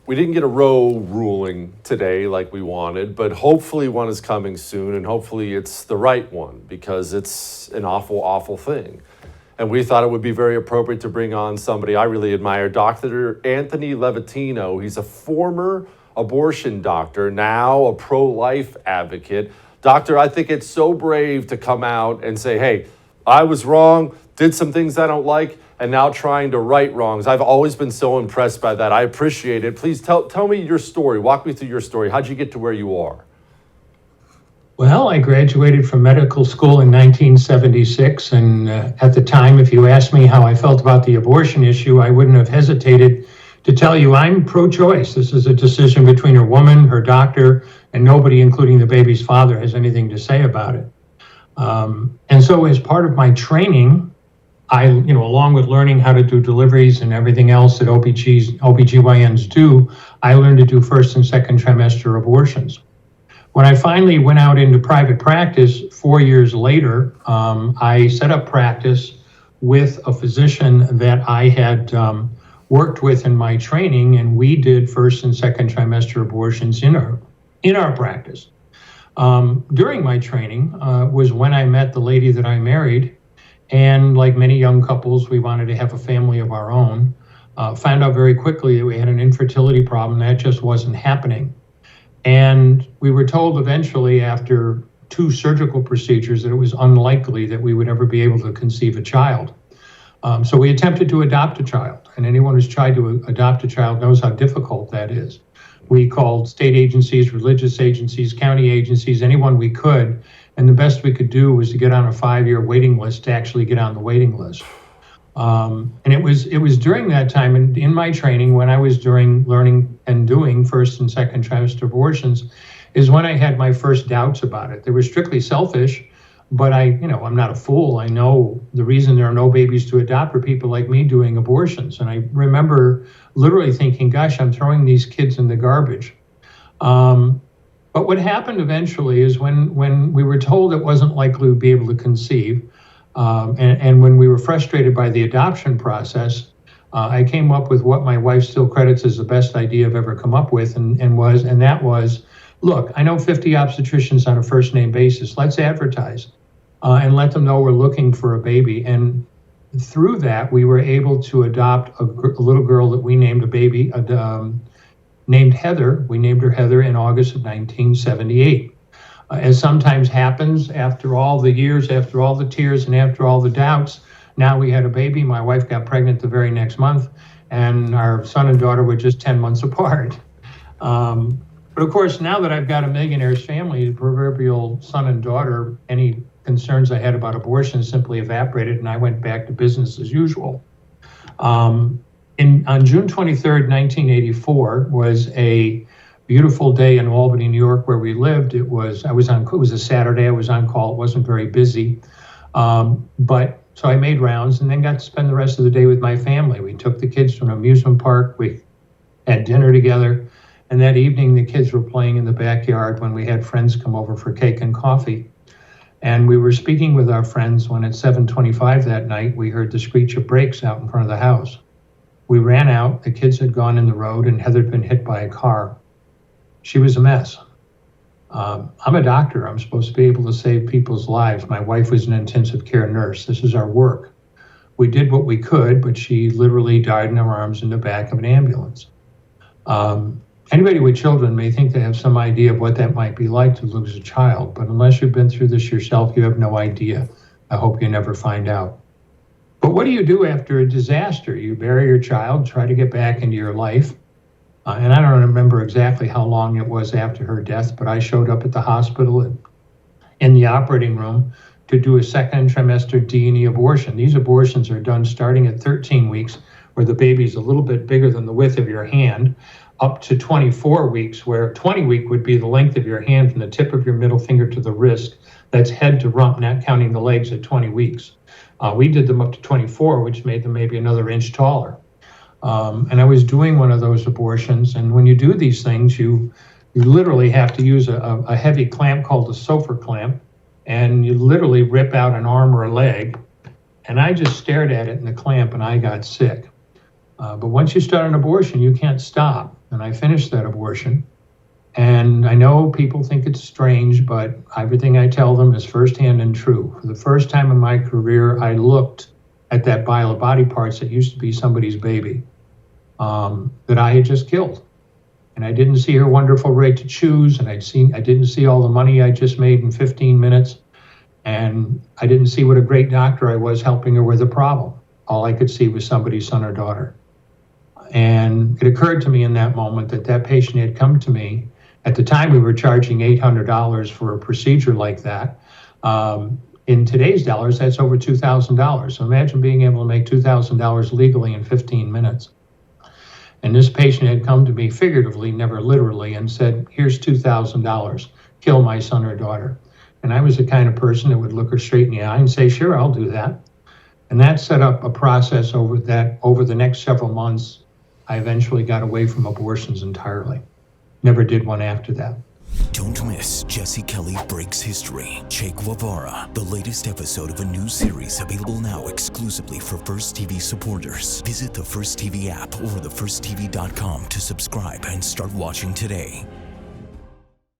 we didn't get a Roe ruling today like we wanted, but hopefully one is coming soon, and hopefully it's the right one, because it's an awful, awful thing. And we thought it would be very appropriate to bring on somebody I really admire, Dr. Anthony Levatino. He's a former abortion doctor, now a pro-life advocate. Doctor, I think it's so brave to come out and say, hey, I was wrong, did some things I don't like, and now trying to right wrongs. I've always been so impressed by that. I appreciate it. Please tell me your story. Walk me through your story. How'd you get to where you are? Well, I graduated from medical school in 1976, and at the time, if you asked me how I felt about the abortion issue, I wouldn't have hesitated to tell you I'm pro-choice. This is a decision between a woman, her doctor, and nobody, including the baby's father, has anything to say about it. And so as part of my training, along with learning how to do deliveries and everything else that OBGYNs do, I learned to do first and second trimester abortions. When I finally went out into private practice 4 years later, I set up practice with a physician that I had worked with in my training, and we did first and second trimester abortions in our practice. During my training was when I met the lady that I married, and like many young couples, we wanted to have a family of our own. Found out very quickly that we had an infertility problem that just wasn't happening. And we were told eventually, after 2 surgical procedures, that it was unlikely that we would ever be able to conceive a child. So we attempted to adopt a child, and anyone who's tried to adopt a child knows how difficult that is. We called state agencies, religious agencies, county agencies, anyone we could, and the best we could do was to get on a 5-year waiting list to actually get on the waiting list. And it was during that time in my training, when I was learning and doing first and second trimester abortions, is when I had my first doubts about it. They were strictly selfish, but I'm not a fool. I know the reason there are no babies to adopt are people like me doing abortions. And I remember literally thinking, gosh, I'm throwing these kids in the garbage. But what happened eventually is when we were told it wasn't likely we'd be able to conceive, and when we were frustrated by the adoption process, I came up with what my wife still credits as the best idea I've ever come up with, and that was, look, I know 50 obstetricians on a first name basis. Let's advertise and let them know we're looking for a baby. And through that, we were able to adopt a little girl that we named a baby, named Heather. We named her Heather in August of 1978. As sometimes happens, after all the years, after all the tears, and after all the doubts, now we had a baby. My wife got pregnant the very next month, and our son and daughter were just 10 months apart. But of course, now that I've got a millionaire's family, the proverbial son and daughter, any concerns I had about abortion simply evaporated, and I went back to business as usual. On June 23rd, 1984 was a beautiful day in Albany, New York, where we lived. It was a Saturday. I was on call. It wasn't very busy. But so I made rounds and then got to spend the rest of the day with my family. We took the kids to an amusement park. We had dinner together. And that evening, the kids were playing in the backyard when we had friends come over for cake and coffee. And we were speaking with our friends when at 7:25 that night, we heard the screech of brakes out in front of the house. We ran out. The kids had gone in the road, and Heather had been hit by a car. She was a mess. I'm a doctor. I'm supposed to be able to save people's lives. My wife was an intensive care nurse. This is our work. We did what we could, but she literally died in our arms in the back of an ambulance. Anybody with children may think they have some idea of what that might be like to lose a child, but unless you've been through this yourself, you have no idea. I hope you never find out. But what do you do after a disaster? You bury your child, try to get back into your life. And I don't remember exactly how long it was after her death, but I showed up at the hospital in the operating room to do a second trimester D&E abortion. These abortions are done starting at 13 weeks, where the baby's a little bit bigger than the width of your hand, up to 24 weeks, where 20 week would be the length of your hand from the tip of your middle finger to the wrist. That's head to rump, not counting the legs at 20 weeks. We did them up to 24, which made them maybe another inch taller. And I was doing one of those abortions, and when you do these things, you literally have to use a heavy clamp called a sofa clamp, and you literally rip out an arm or a leg. And I just stared at it in the clamp, and I got sick. But once you start an abortion, you can't stop. and I finished that abortion. And I know people think it's strange, but everything I tell them is firsthand and true. For the first time in my career, I looked at that pile of body parts that used to be somebody's baby that I had just killed. And I didn't see her wonderful right to choose, and I didn't see all the money I just made in 15 minutes, and I didn't see what a great doctor I was helping her with a problem. All I could see was somebody's son or daughter. And it occurred to me in that moment that that patient had come to me. At the time, we were charging $800 for a procedure like that. In today's dollars, that's over $2,000. So imagine being able to make $2,000 legally in 15 minutes. And this patient had come to me figuratively, never literally, and said, here's $2,000, kill my son or daughter. And I was the kind of person that would look her straight in the eye and say, sure, I'll do that. And that set up a process over the next several months. I eventually got away from abortions entirely. Never did one after that. Don't miss Jesse Kelly Breaks History, Che Guevara, the latest episode of a new series available now exclusively for First TV supporters. Visit the First TV app or thefirsttv.com to subscribe and start watching today.